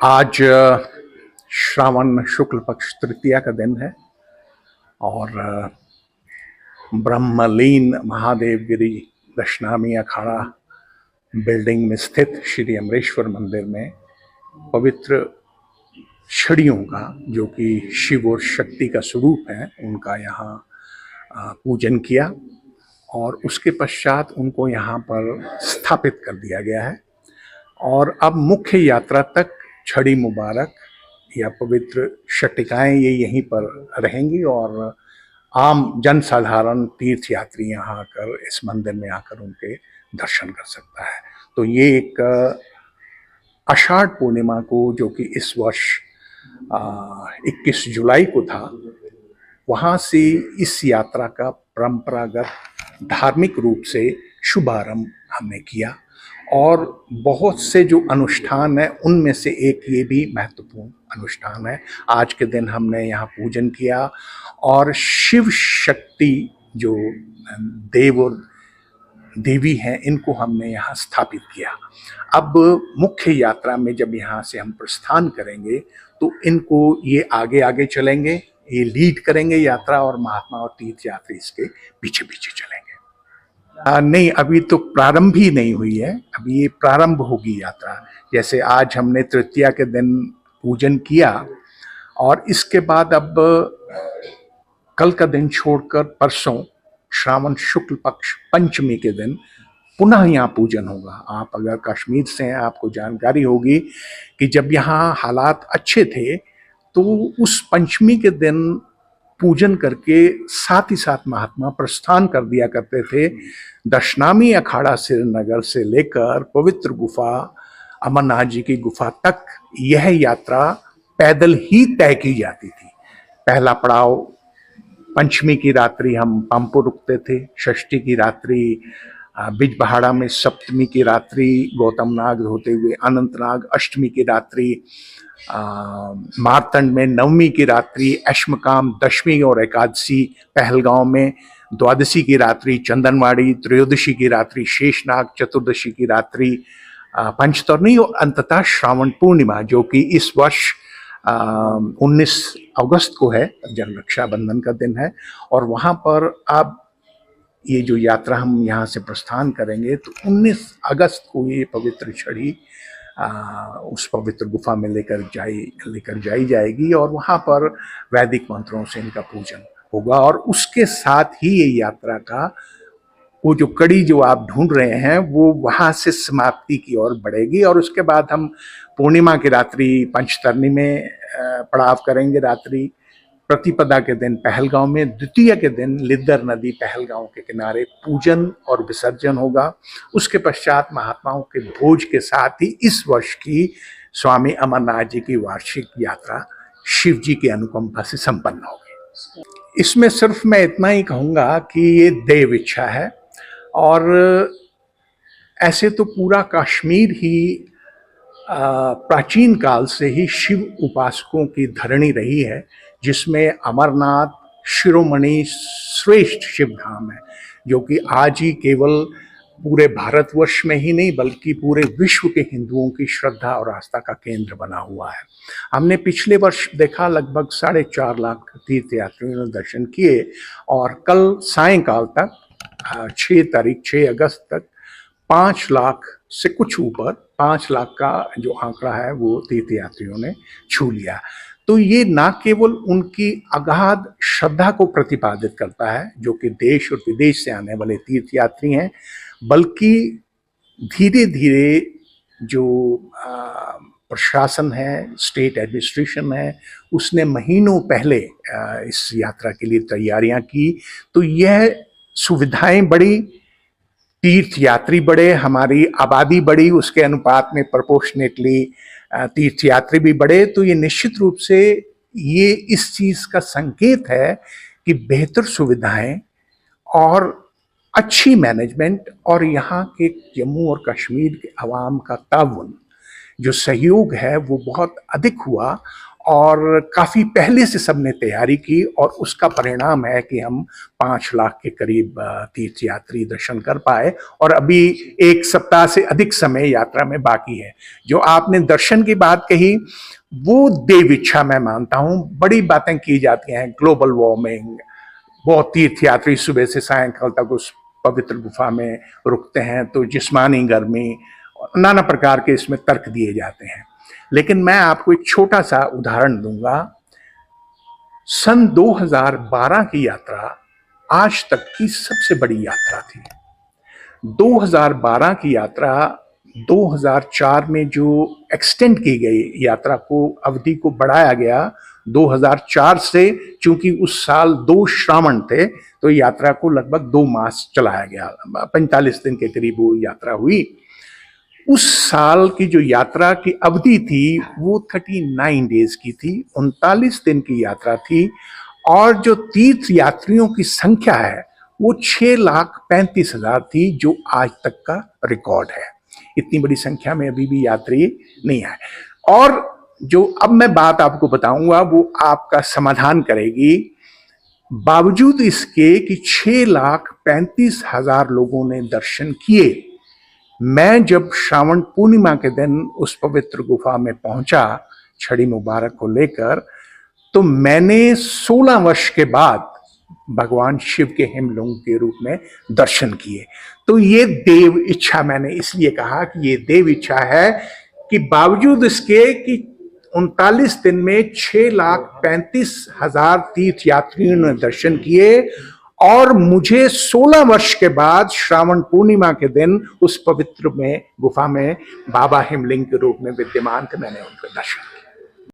आज श्रावण शुक्ल पक्ष तृतीया का दिन है और ब्रह्मलीन महादेवगिरी दशनामी अखाड़ा बिल्डिंग में स्थित श्री अमरेश्वर मंदिर में पवित्र छड़ियों का, जो कि शिव और शक्ति का स्वरूप है, उनका यहाँ पूजन किया और उसके पश्चात उनको यहाँ पर स्थापित कर दिया गया है। और अब मुख्य यात्रा तक छड़ी मुबारक या पवित्र शटिकाएं ये यहीं पर रहेंगी और आम जनसाधारण तीर्थयात्री यहाँ आकर इस मंदिर में आकर उनके दर्शन कर सकता है। तो ये एक आषाढ़ पूर्णिमा को, जो कि इस वर्ष 21 जुलाई को था, वहाँ से इस यात्रा का परंपरागत धार्मिक रूप से शुभारंभ हमने किया और बहुत से जो अनुष्ठान है उनमें से एक ये भी महत्वपूर्ण अनुष्ठान है। आज के दिन हमने यहाँ पूजन किया और शिव शक्ति जो देव और देवी हैं इनको हमने यहाँ स्थापित किया। अब मुख्य यात्रा में जब यहाँ से हम प्रस्थान करेंगे तो इनको ये आगे आगे चलेंगे, ये लीड करेंगे यात्रा और महात्मा और तीर्थ यात्री इसके पीछे पीछे चलेंगे। नहीं, अभी तो प्रारंभ ही नहीं हुई है, अभी ये प्रारंभ होगी यात्रा। जैसे आज हमने तृतीया के दिन पूजन किया और इसके बाद अब कल का दिन छोड़कर परसों श्रावण शुक्ल पक्ष पंचमी के दिन पुनः यहाँ पूजन होगा। आप अगर कश्मीर से हैं, आपको जानकारी होगी कि जब यहाँ हालात अच्छे थे तो उस पंचमी के दिन पूजन करके साथ ही साथ महात्मा प्रस्थान कर दिया करते थे। दशनामी अखाड़ा श्रीनगर से लेकर पवित्र गुफा अमरनाथ जी की गुफा तक यह यात्रा पैदल ही तय की जाती थी। पहला पड़ाव पंचमी की रात्रि हम पंपो रुकते थे, षष्ठी की रात्रि बिजबहाड़ा में, सप्तमी की रात्रि गौतमनाग होते हुए अनंतनाग, अष्टमी की रात्रि मारतंड में, नवमी की रात्रि अश्मकाम, दशमी और एकादशी पहलगांव में, द्वादशी की रात्रि चंदनवाड़ी, त्रयोदशी की रात्रि शेषनाग, चतुर्दशी की रात्रि पंचतरणी और अंततः श्रावण पूर्णिमा, जो कि इस वर्ष 19 अगस्त को है, जब रक्षाबंधन का दिन है। और वहाँ पर अब ये जो यात्रा हम यहाँ से प्रस्थान करेंगे तो 19 अगस्त को ये पवित्र छड़ी उस पवित्र गुफा में लेकर जाई जाएगी और वहाँ पर वैदिक मंत्रों से इनका पूजन होगा। और उसके साथ ही ये यात्रा का वो जो कड़ी जो आप ढूंढ रहे हैं वो वहाँ से समाप्ति की ओर बढ़ेगी और उसके बाद हम पूर्णिमा की रात्रि पंचतरणी में पड़ाव करेंगे रात्रि, प्रतिपदा के दिन पहलगांव में, द्वितीय के दिन लिद्दर नदी पहलगांव के किनारे पूजन और विसर्जन होगा। उसके पश्चात महात्माओं के भोज के साथ ही इस वर्ष की स्वामी अमरनाथ जी की वार्षिक यात्रा शिव जी की अनुकंपा से संपन्न होगी। इसमें सिर्फ मैं इतना ही कहूँगा कि ये देव इच्छा है और ऐसे तो पूरा कश्मीर ही प्राचीन काल से ही शिव उपासकों की धरणी रही है, जिसमें अमरनाथ शिरोमणि श्रेष्ठ शिव धाम है, जो कि आज ही केवल पूरे भारतवर्ष में ही नहीं बल्कि पूरे विश्व के हिंदुओं की श्रद्धा और आस्था का केंद्र बना हुआ है। हमने पिछले वर्ष देखा लगभग 4.5 लाख तीर्थयात्रियों ने दर्शन किए और कल सायंकाल तक 6 अगस्त तक 5 लाख से कुछ ऊपर 5 लाख का जो आंकड़ा है वो तीर्थयात्रियों ने छू लिया। तो ये न केवल उनकी अगाध श्रद्धा को प्रतिपादित करता है, जो कि देश और विदेश से आने वाले तीर्थयात्री हैं, बल्कि धीरे धीरे जो प्रशासन है, स्टेट एडमिनिस्ट्रेशन है, उसने महीनों पहले इस यात्रा के लिए तैयारियां की। तो यह सुविधाएं बढ़ी, तीर्थयात्री बढ़े, हमारी आबादी बढ़ी, उसके अनुपात में प्रोपोर्शनेटली तीर्थयात्री भी बढ़े। तो ये निश्चित रूप से ये इस चीज का संकेत है कि बेहतर सुविधाएं और अच्छी मैनेजमेंट और यहाँ के जम्मू और कश्मीर के अवाम का ताउन जो सहयोग है वो बहुत अधिक हुआ और काफी पहले से सबने तैयारी की और उसका परिणाम है कि हम 5 लाख के करीब तीर्थयात्री दर्शन कर पाए और अभी 1 सप्ताह से अधिक समय यात्रा में बाकी है। जो आपने दर्शन की बात कही वो देव इच्छा मैं मानता हूं। बड़ी बातें की जाती हैं, ग्लोबल वार्मिंग, बहुत तीर्थयात्री सुबह से सायंकाल तक उस पवित्र गुफा में रुकते हैं तो जिस्मानी गर्मी, नाना प्रकार के इसमें तर्क दिए जाते हैं। लेकिन मैं आपको एक छोटा सा उदाहरण दूंगा। सन 2012 की यात्रा आज तक की सबसे बड़ी यात्रा थी। 2012 की यात्रा 2004 में जो एक्सटेंड की गई यात्रा को, अवधि को बढ़ाया गया 2004 से, चूंकि उस साल 2 श्रावण थे तो यात्रा को लगभग 2 मास चलाया गया, 45 दिन के करीब वो यात्रा हुई। उस साल की जो यात्रा की अवधि थी वो 39 डेज की थी, 39 दिन की यात्रा थी और जो तीर्थ यात्रियों की संख्या है वो 6,35,000 थी, जो आज तक का रिकॉर्ड है। इतनी बड़ी संख्या में अभी भी यात्री नहीं आए। और जो अब मैं बात आपको बताऊंगा वो आपका समाधान करेगी। बावजूद इसके कि 6,35,000 लोगों ने दर्शन किए, मैं जब श्रावण पूर्णिमा के दिन उस पवित्र गुफा में पहुंचा छड़ी मुबारक को लेकर, तो मैंने 16 वर्ष के बाद भगवान शिव के हिमलिंग के रूप में दर्शन किए। तो ये देव इच्छा, मैंने इसलिए कहा कि ये देव इच्छा है कि बावजूद इसके कि 39 दिन में 6,35,000 तीर्थ यात्रियों ने दर्शन किए और मुझे 16 वर्ष के बाद श्रावण पूर्णिमा के दिन उस पवित्र में गुफा में बाबा हिमलिंग के रूप में विद्यमान थे, मैंने उनका दर्शन किया।